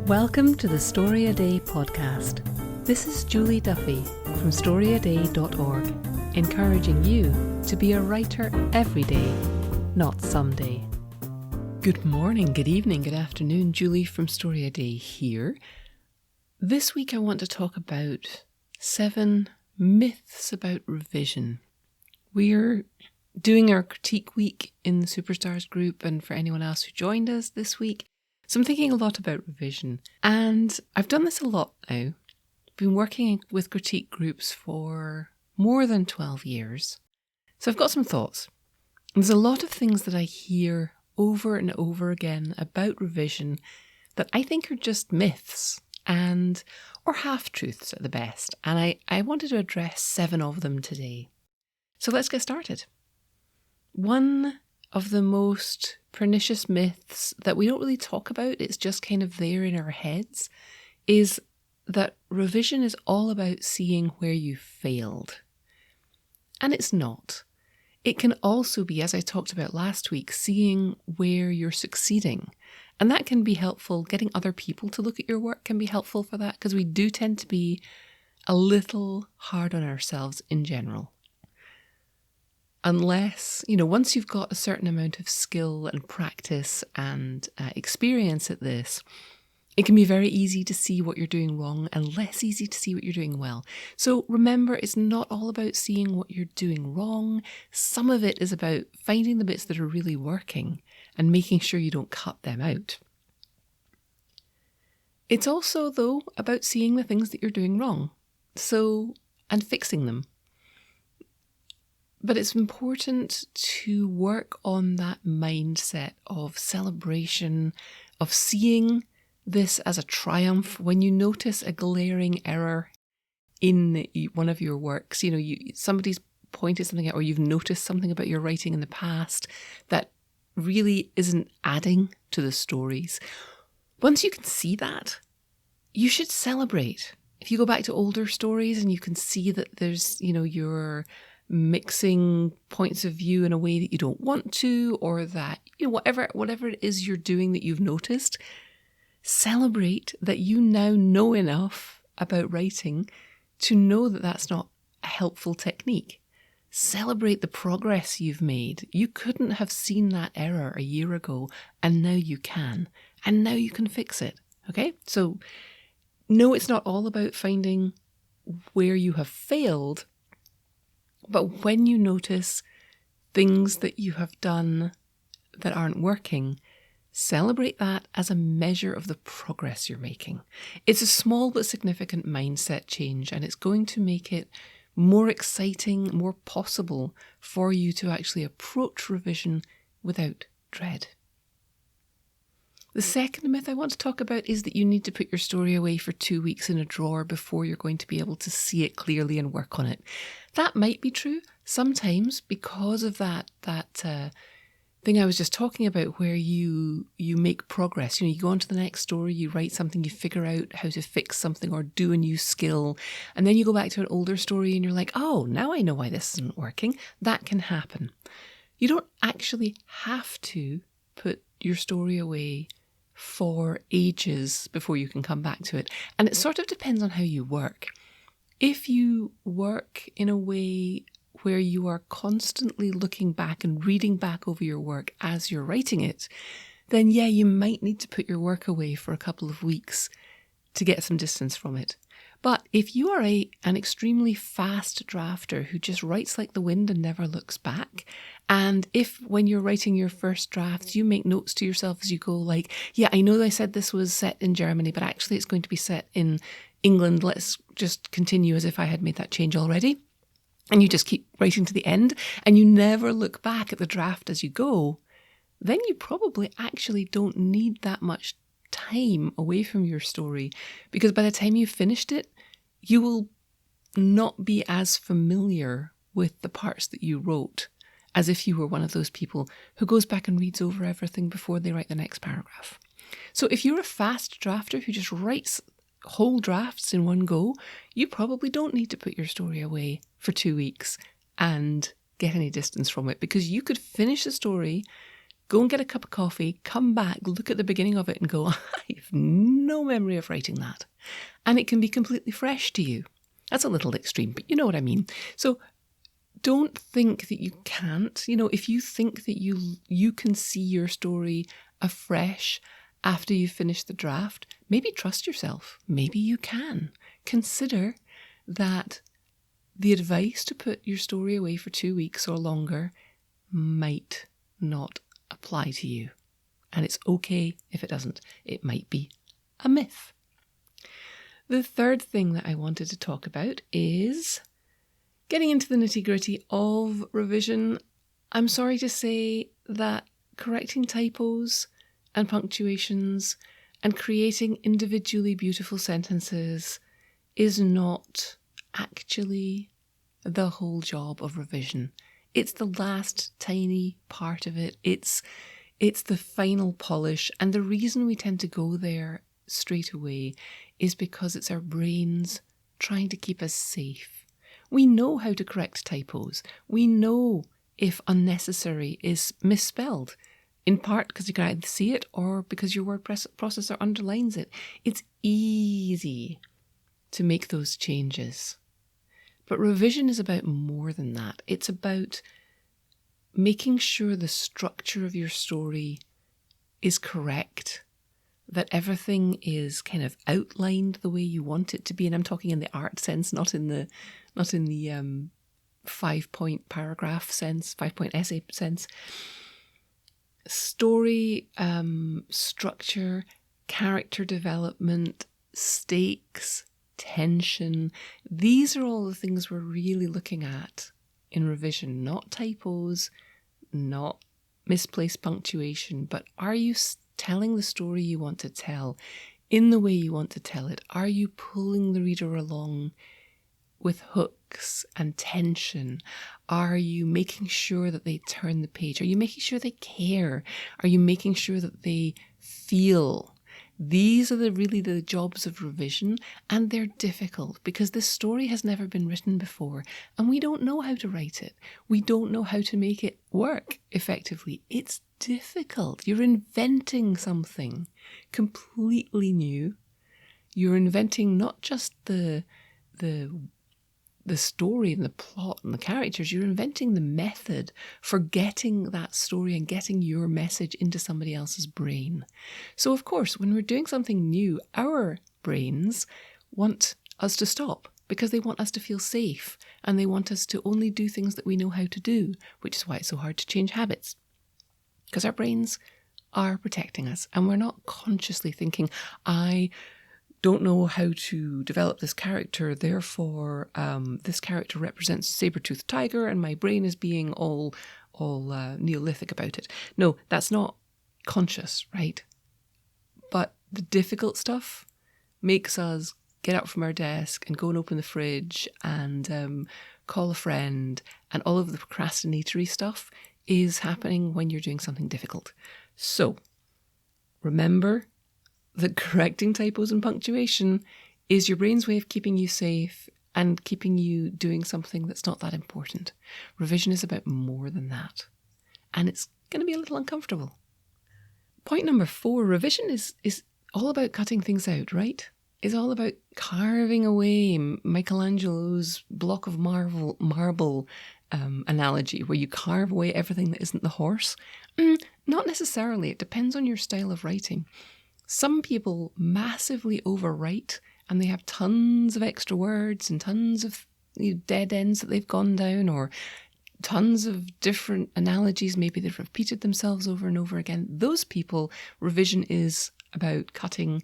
Welcome to the Storyaday podcast. This is Julie Duffy from storyaday.org, encouraging you to be a writer every day, not someday. Good morning, good evening, good afternoon. Julie from Storyaday here. This week I want to talk about 7 myths about revision. We're doing our critique week in the Superstars group, and for anyone else who joined us this week, so I'm thinking a lot about revision. And I've done this a lot now. I've been working with critique groups for more than 12 years. So I've got some thoughts. There's a lot of things that I hear over and over again about revision that I think are just myths or half-truths at the best. And I wanted to address 7 of them today. So let's get started. One of the most pernicious myths that we don't really talk about, it's just kind of there in our heads, is that revision is all about seeing where you failed. And it's not. It can also be, as I talked about last week, seeing where you're succeeding. And that can be helpful. Getting other people to look at your work can be helpful for that, because we do tend to be a little hard on ourselves in general. Unless, once you've got a certain amount of skill and practice and experience at this, it can be very easy to see what you're doing wrong and less easy to see what you're doing well. So remember, it's not all about seeing what you're doing wrong. Some of it is about finding the bits that are really working and making sure you don't cut them out. It's also, though, about seeing the things that you're doing wrong, and fixing them. But it's important to work on that mindset of celebration, of seeing this as a triumph. When you notice a glaring error in one of your works, somebody's pointed something out, or you've noticed something about your writing in the past that really isn't adding to the stories. Once you can see that, you should celebrate. If you go back to older stories and you can see that there's, you're mixing points of view in a way that you don't want to, or that, whatever it is you're doing that you've noticed, celebrate that you now know enough about writing to know that that's not a helpful technique. Celebrate the progress you've made. You couldn't have seen that error a year ago, and now you can. And now you can fix it. Okay? So, no, it's not all about finding where you have failed, but when you notice things that you have done that aren't working, celebrate that as a measure of the progress you're making. It's a small but significant mindset change, and it's going to make it more exciting, more possible for you to actually approach revision without dread. The second myth I want to talk about is that you need to put your story away for 2 weeks in a drawer before you're going to be able to see it clearly and work on it. That might be true sometimes because of that thing I was just talking about, where you make progress. You go on to the next story, you write something, you figure out how to fix something or do a new skill, and then you go back to an older story and you're like, oh, now I know why this isn't working. That can happen. You don't actually have to put your story away for ages before you can come back to it. And it sort of depends on how you work. If you work in a way where you are constantly looking back and reading back over your work as you're writing it, then yeah, you might need to put your work away for a couple of weeks to get some distance from it. But if you are an extremely fast drafter who just writes like the wind and never looks back, and if when you're writing your first drafts, you make notes to yourself as you go, like, yeah, I know I said this was set in Germany, but actually it's going to be set in England. Let's just continue as if I had made that change already. And you just keep writing to the end, and you never look back at the draft as you go, then you probably actually don't need that much time away from your story, because by the time you've finished it, you will not be as familiar with the parts that you wrote as if you were one of those people who goes back and reads over everything before they write the next paragraph. So if you're a fast drafter who just writes whole drafts in one go, you probably don't need to put your story away for 2 weeks and get any distance from it, because you could finish the story, go and get a cup of coffee, come back, look at the beginning of it and go, I have no memory of writing that. And it can be completely fresh to you. That's a little extreme, but you know what I mean. So don't think that you can't. If you think that you can see your story afresh after you finish the draft, maybe trust yourself. Maybe you can. Consider that the advice to put your story away for 2 weeks or longer might not apply to you. And it's okay if it doesn't. It might be a myth. The third thing that I wanted to talk about is getting into the nitty-gritty of revision. I'm sorry to say that correcting typos and punctuations and creating individually beautiful sentences is not actually the whole job of revision. It's the last tiny part of it. It's the final polish. And the reason we tend to go there straight away is because it's our brains trying to keep us safe. We know how to correct typos. We know if unnecessary is misspelled, in part because you can either see it or because your word processor underlines it. It's easy to make those changes. But revision is about more than that. It's about making sure the structure of your story is correct, that everything is kind of outlined the way you want it to be. And I'm talking in the art sense, not in the 5-point paragraph sense, 5-point essay sense. Story, structure, character development, stakes, tension. These are all the things we're really looking at in revision, not typos, not misplaced punctuation, but are you telling the story you want to tell in the way you want to tell it? Are you pulling the reader along with hooks and tension? Are you making sure that they turn the page? Are you making sure they care? Are you making sure that they feel? These are really the jobs of revision, and they're difficult because this story has never been written before and we don't know how to write it. We don't know how to make it work effectively. It's difficult. You're inventing something completely new. You're inventing not just the story and the plot and the characters, you're inventing the method for getting that story and getting your message into somebody else's brain. So of course, when we're doing something new, our brains want us to stop because they want us to feel safe and they want us to only do things that we know how to do, which is why it's so hard to change habits. Because our brains are protecting us and we're not consciously thinking, I don't know how to develop this character, therefore this character represents a saber-toothed tiger and my brain is being all Neolithic about it. No, that's not conscious, right? But the difficult stuff makes us get up from our desk and go and open the fridge and call a friend, and all of the procrastinatory stuff is happening when you're doing something difficult. So remember that correcting typos and punctuation is your brain's way of keeping you safe and keeping you doing something that's not that important. Revision is about more than that. And it's going to be a little uncomfortable. Point number 4, revision is all about cutting things out, right? It's all about carving away Michelangelo's block of marble analogy, where you carve away everything that isn't the horse. Not necessarily. It depends on your style of writing. Some people massively overwrite and they have tons of extra words and tons of dead ends that they've gone down, or tons of different analogies. Maybe they've repeated themselves over and over again. Those people, revision is about cutting,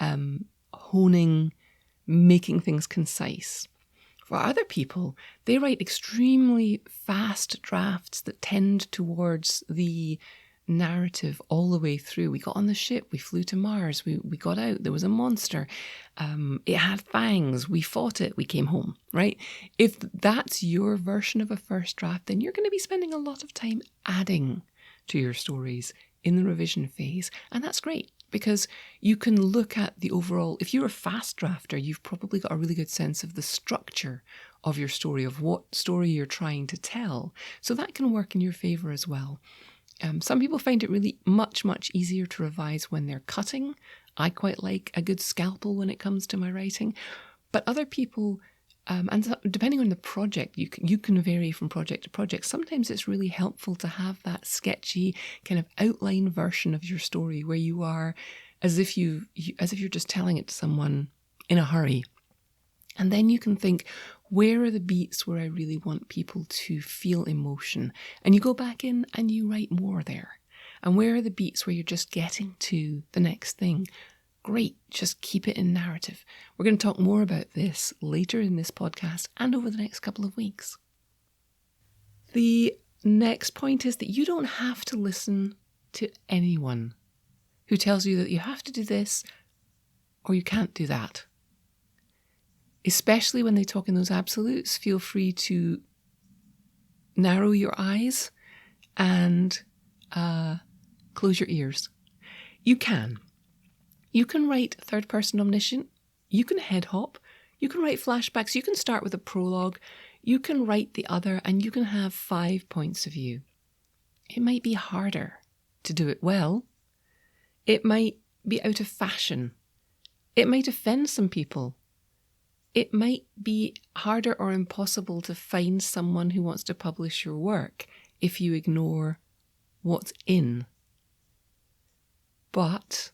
honing, making things concise. For other people, they write extremely fast drafts that tend towards the narrative all the way through. We got on the ship, we flew to Mars, we got out, there was a monster, it had fangs, we fought it, we came home, right? If that's your version of a first draft, then you're going to be spending a lot of time adding to your stories in the revision phase. And that's great because you can look at the overall, if you're a fast drafter, you've probably got a really good sense of the structure of your story, of what story you're trying to tell. So that can work in your favour as well. Some people find it really much easier to revise when they're cutting. I quite like a good scalpel when it comes to my writing. But other people, and depending on the project, you can vary from project to project. Sometimes it's really helpful to have that sketchy kind of outline version of your story where you are as if you're just telling it to someone in a hurry. And then you can think, where are the beats where I really want people to feel emotion? And you go back in and you write more there. And where are the beats where you're just getting to the next thing? Great, just keep it in narrative. We're going to talk more about this later in this podcast and over the next couple of weeks. The next point is that you don't have to listen to anyone who tells you that you have to do this or you can't do that. Especially when they talk in those absolutes, feel free to narrow your eyes and close your ears. You can write third person omniscient, you can head hop, you can write flashbacks, you can start with a prologue, you can write the other, and you can have 5 points of view. It might be harder to do it well. It might be out of fashion. It might offend some people. It might be harder or impossible to find someone who wants to publish your work if you ignore what's in. But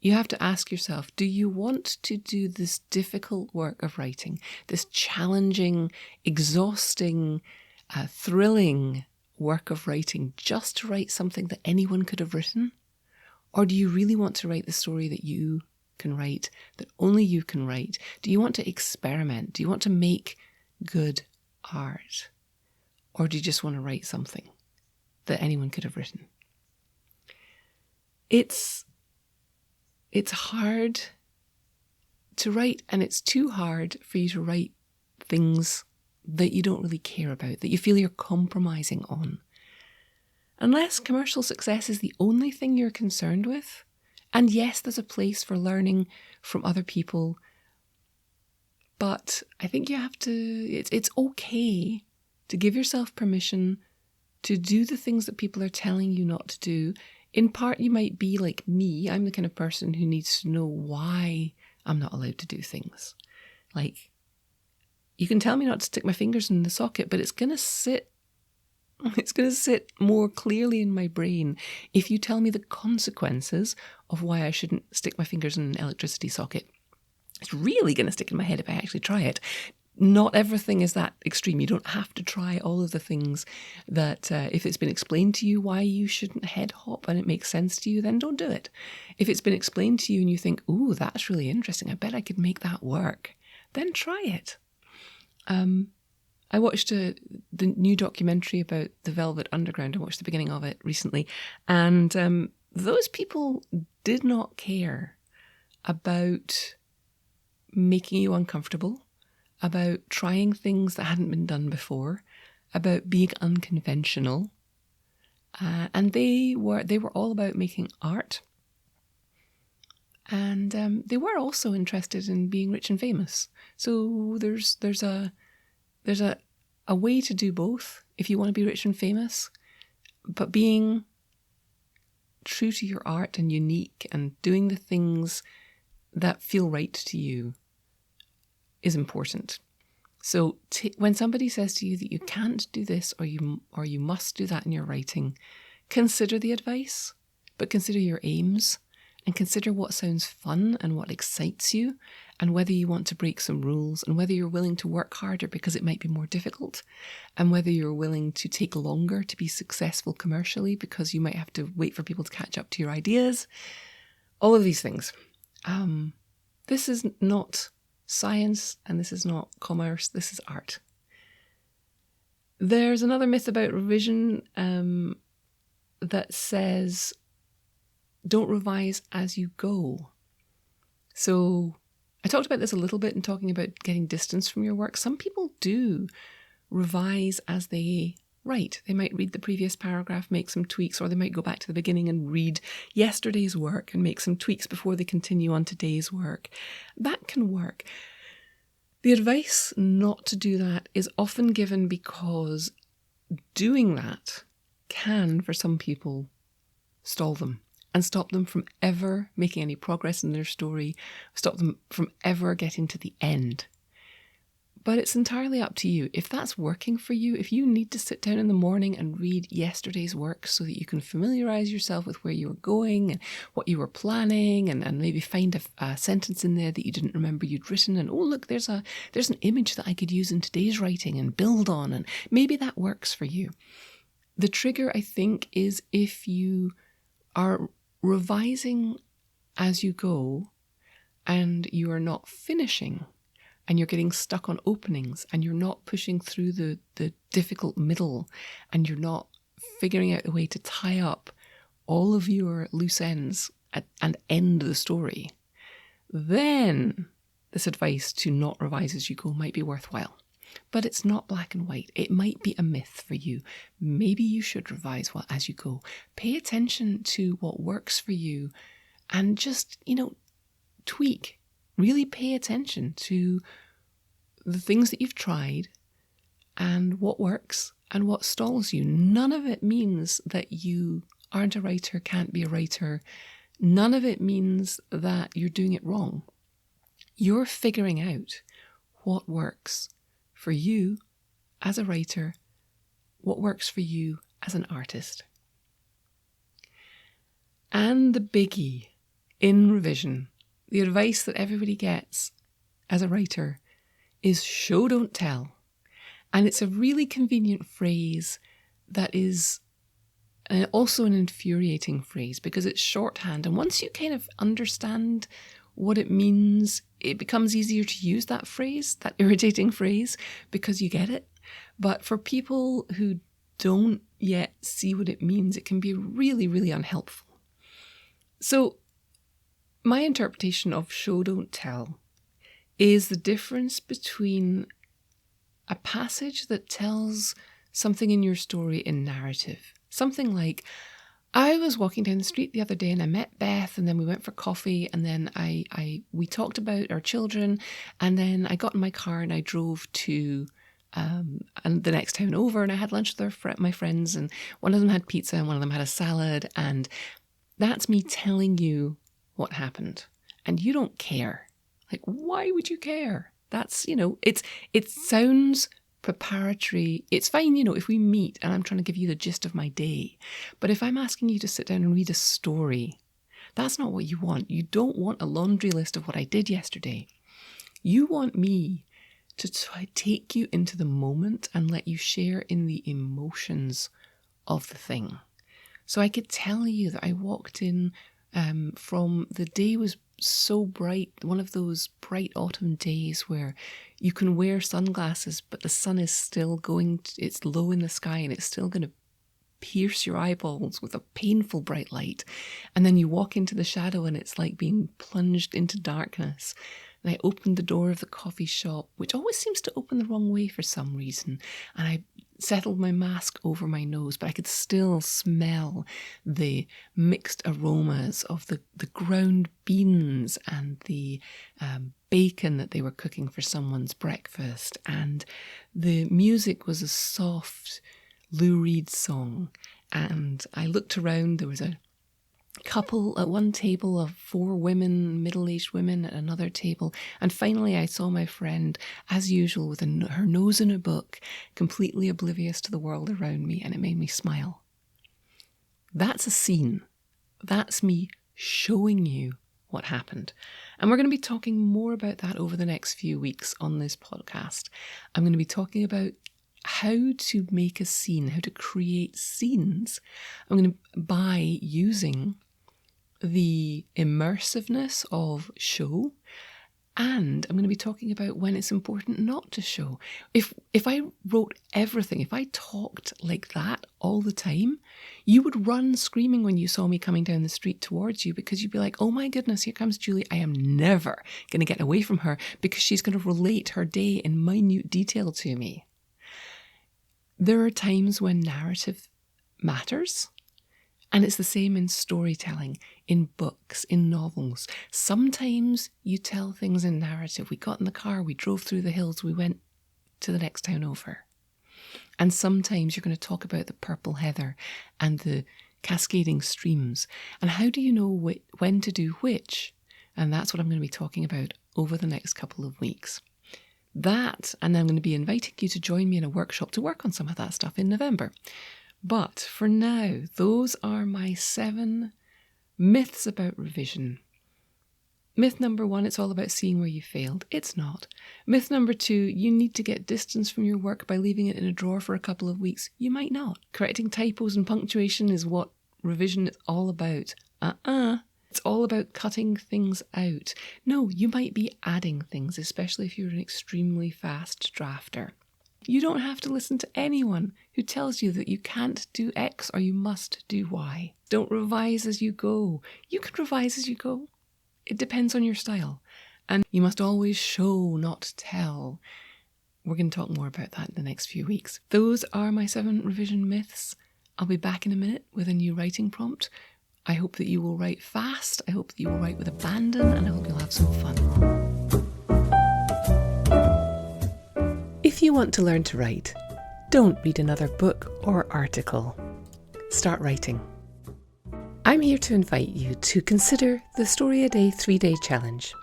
you have to ask yourself, do you want to do this difficult work of writing, this challenging, exhausting, thrilling work of writing just to write something that anyone could have written? Or do you really want to write the story that you can write, that only you can write? Do you want to experiment? Do you want to make good art? Or do you just want to write something that anyone could have written? It's hard to write, and it's too hard for you to write things that you don't really care about, that you feel you're compromising on. Unless commercial success is the only thing you're concerned with, and yes, there's a place for learning from other people, but I think you have to, it's okay to give yourself permission to do the things that people are telling you not to do. In part, you might be like me. I'm the kind of person who needs to know why I'm not allowed to do things. Like, you can tell me not to stick my fingers in the socket, but it's going to sit more clearly in my brain if you tell me the consequences of why I shouldn't stick my fingers in an electricity socket. It's really going to stick in my head if I actually try it. Not everything is that extreme. You don't have to try all of the things that, if it's been explained to you why you shouldn't head hop and it makes sense to you, then don't do it. If it's been explained to you and you think, ooh, that's really interesting, I bet I could make that work, then try it. I watched the new documentary about the Velvet Underground. I watched the beginning of it recently. And those people did not care about making you uncomfortable, about trying things that hadn't been done before, about being unconventional. And they were all about making art. And they were also interested in being rich and famous. So there's a way to do both if you want to be rich and famous, but being true to your art and unique and doing the things that feel right to you is important. So when somebody says to you that you can't do this or you must do that in your writing, consider the advice, but consider your aims and consider what sounds fun and what excites you, and whether you want to break some rules, and whether you're willing to work harder because it might be more difficult, and whether you're willing to take longer to be successful commercially because you might have to wait for people to catch up to your ideas. All of these things. This is not science and this is not commerce, this is art. There's another myth about revision that says don't revise as you go. So I talked about this a little bit in talking about getting distance from your work. Some people do revise as they write. They might read the previous paragraph, make some tweaks, or they might go back to the beginning and read yesterday's work and make some tweaks before they continue on today's work. That can work. The advice not to do that is often given because doing that can, for some people, stall them. and stop them from ever making any progress in their story, stop them from ever getting to the end. But it's entirely up to you. If that's working for you, if you need to sit down in the morning and read yesterday's work so that you can familiarize yourself with where you were going and what you were planning, and maybe find a sentence in there that you didn't remember you'd written, and oh look, there's an image that I could use in today's writing and build on, and maybe that works for you. The trigger, I think, is if you are revising as you go and you are not finishing, and you're getting stuck on openings, and you're not pushing through the difficult middle, and you're not figuring out a way to tie up all of your loose ends and end the story, then this advice to not revise as you go might be worthwhile. But it's not black and white. It might be a myth for you. Maybe you should revise as you go. Pay attention to what works for you and just, tweak. Really pay attention to the things that you've tried and what works and what stalls you. None of it means that you aren't a writer, can't be a writer. None of it means that you're doing it wrong. You're figuring out what works for you as a writer, what works for you as an artist. And the biggie in revision, the advice that everybody gets as a writer, is show, don't tell. And it's a really convenient phrase that is also an infuriating phrase because it's shorthand. And once you kind of understand what it means, it becomes easier to use that phrase, that irritating phrase, because you get it. But for people who don't yet see what it means, it can be really, really unhelpful. So my interpretation of show, don't tell is the difference between a passage that tells something in your story in narrative. Something like, I was walking down the street the other day and I met Beth, and then we went for coffee, and then we talked about our children, and then I got in my car and I drove to and the next town over, and I had lunch with my friends, and one of them had pizza and one of them had a salad, and that's me telling you what happened. And you don't care. Like, why would you care? That's, it sounds preparatory. It's fine, if we meet and I'm trying to give you the gist of my day. But if I'm asking you to sit down and read a story, that's not what you want. You don't want a laundry list of what I did yesterday. You want me to take you into the moment and let you share in the emotions of the thing. So I could tell you that I walked in from the day was so bright, one of those bright autumn days where you can wear sunglasses, but the sun is still it's low in the sky and it's still going to pierce your eyeballs with a painful bright light. And then you walk into the shadow and it's like being plunged into darkness. And I opened the door of the coffee shop, which always seems to open the wrong way for some reason. And I settled my mask over my nose, but I could still smell the mixed aromas of the ground beans and the bacon that they were cooking for someone's breakfast. And the music was a soft Lou Reed song. And I looked around, there was a couple at one table of 4 women, middle-aged women at another table. And finally I saw my friend, as usual, with her nose in a book, completely oblivious to the world around me, and it made me smile. That's a scene. That's me showing you what happened. And we're going to be talking more about that over the next few weeks on this podcast. I'm going to be talking about how to make a scene, how to create scenes. I'm going to by using the immersiveness of show, and I'm going to be talking about when it's important not to show. If I wrote everything, if I talked like that all the time, you would run screaming when you saw me coming down the street towards you, because you'd be like, oh my goodness, here comes Julie. I am never going to get away from her because she's going to relate her day in minute detail to me. There are times when narrative matters, and it's the same in storytelling, in books, in novels. Sometimes you tell things in narrative. We got in the car, we drove through the hills, we went to the next town over. And sometimes you're going to talk about the purple heather and the cascading streams. And how do you know when to do which? And that's what I'm going to be talking about over the next couple of weeks. That, and I'm going to be inviting you to join me in a workshop to work on some of that stuff in November. But for now, those are my 7 myths about revision. Myth number 1, it's all about seeing where you failed. It's not. Myth number 2, you need to get distance from your work by leaving it in a drawer for a couple of weeks. You might not. Correcting typos and punctuation is what revision is all about. It's all about cutting things out. No, you might be adding things, especially if you're an extremely fast drafter. You don't have to listen to anyone who tells you that you can't do X or you must do Y. Don't revise as you go. You can revise as you go. It depends on your style. And you must always show, not tell. We're going to talk more about that in the next few weeks. Those are my 7 revision myths. I'll be back in a minute with a new writing prompt. I hope that you will write fast. I hope that you will write with abandon. And I hope you'll have some fun. If you want to learn to write, don't read another book or article. Start writing. I'm here to invite you to consider the Storyaday 3-day challenge.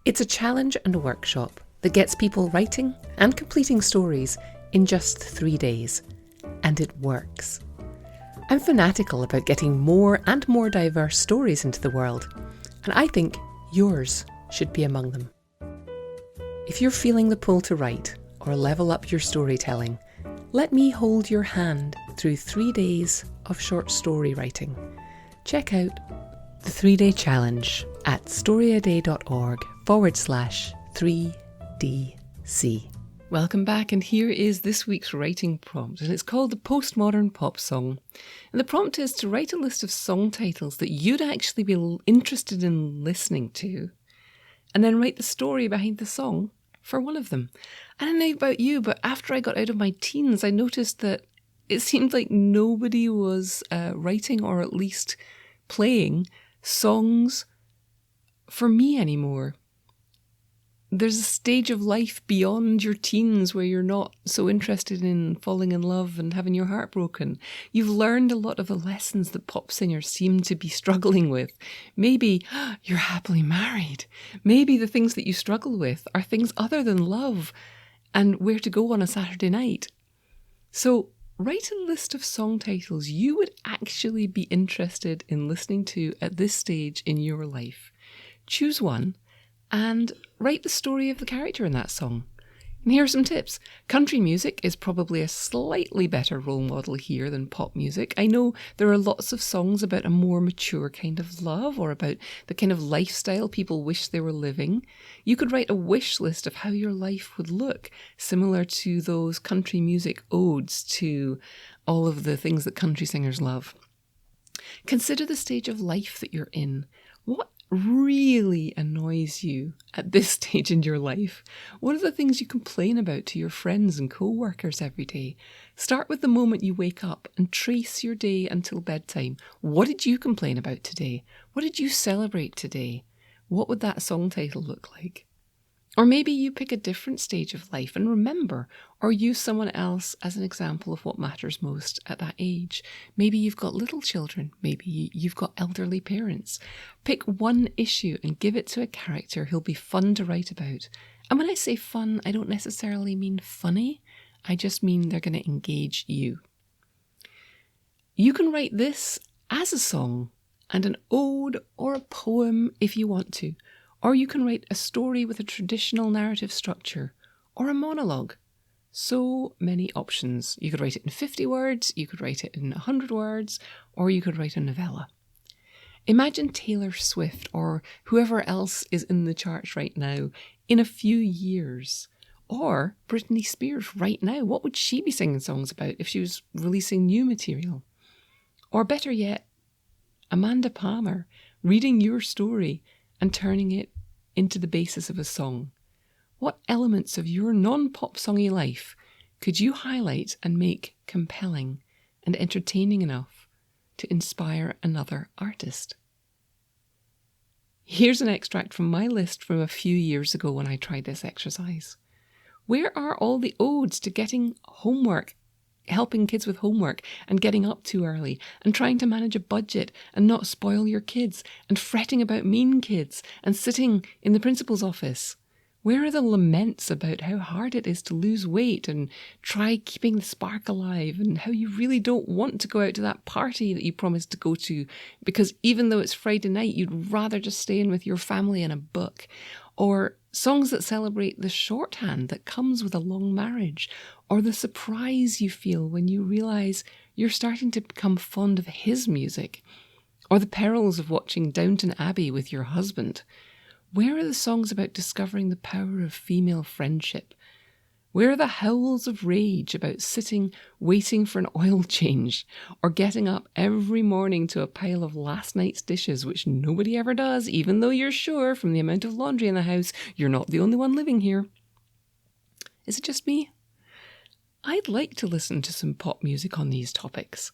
It's a challenge and a workshop that gets people writing and completing stories in just 3 days. And it works. I'm fanatical about getting more and more diverse stories into the world, and I think yours should be among them. If you're feeling the pull to write or level up your storytelling, let me hold your hand through 3 days of short story writing. Check out the 3-day challenge at storyaday.org/3DC. Welcome back, and here is this week's writing prompt, and it's called the Postmodern Pop Song. And the prompt is to write a list of song titles that you'd actually be interested in listening to, and then write the story behind the song for one of them. I don't know about you, but after I got out of my teens, I noticed that it seemed like nobody was writing or at least playing songs for me anymore. There's a stage of life beyond your teens where you're not so interested in falling in love and having your heart broken. You've learned a lot of the lessons that pop singers seem to be struggling with. Maybe you're happily married. Maybe the things that you struggle with are things other than love and where to go on a Saturday night. So write a list of song titles you would actually be interested in listening to at this stage in your life. Choose one and write the story of the character in that song. And here are some tips. Country music is probably a slightly better role model here than pop music. I know there are lots of songs about a more mature kind of love or about the kind of lifestyle people wish they were living. You could write a wish list of how your life would look, similar to those country music odes to all of the things that country singers love. Consider the stage of life that you're in. What really annoys you at this stage in your life? What are the things you complain about to your friends and co-workers every day? Start with the moment you wake up and trace your day until bedtime. What did you complain about today? What did you celebrate today? What would that song title look like? Or maybe you pick a different stage of life and remember, or use someone else as an example of what matters most at that age. Maybe you've got little children. Maybe you've got elderly parents. Pick one issue and give it to a character who'll be fun to write about. And when I say fun, I don't necessarily mean funny. I just mean they're going to engage you. You can write this as a song and an ode or a poem if you want to. Or you can write a story with a traditional narrative structure, or a monologue. So many options. You could write it in 50 words, you could write it in 100 words, or you could write a novella. Imagine Taylor Swift, or whoever else is in the charts right now, in a few years. Or Britney Spears right now. What would she be singing songs about if she was releasing new material? Or better yet, Amanda Palmer reading your story and turning it into the basis of a song. What elements of your non-pop songy life could you highlight and make compelling and entertaining enough to inspire another artist? Here's an extract from my list from a few years ago when I tried this exercise. Where are all the odes to getting homework helping kids with homework and getting up too early and trying to manage a budget and not spoil your kids and fretting about mean kids and sitting in the principal's office? Where are the laments about how hard it is to lose weight and try keeping the spark alive, and how you really don't want to go out to that party that you promised to go to because even though it's Friday night, you'd rather just stay in with your family and a book? Or songs that celebrate the shorthand that comes with a long marriage, or the surprise you feel when you realise you're starting to become fond of his music, or the perils of watching Downton Abbey with your husband. Where are the songs about discovering the power of female friendship? Where are the howls of rage about sitting waiting for an oil change, or getting up every morning to a pile of last night's dishes, which nobody ever does, even though you're sure from the amount of laundry in the house you're not the only one living here? Is it just me? I'd like to listen to some pop music on these topics,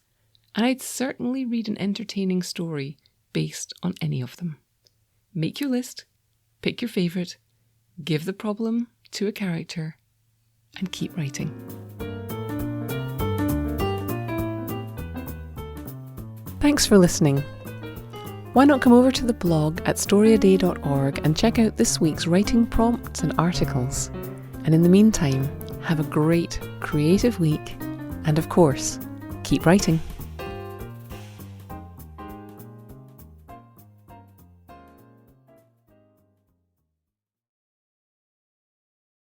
and I'd certainly read an entertaining story based on any of them. Make your list. Pick your favourite, give the problem to a character, and keep writing. Thanks for listening. Why not come over to the blog at storyaday.org and check out this week's writing prompts and articles. And in the meantime, have a great creative week, and of course, keep writing.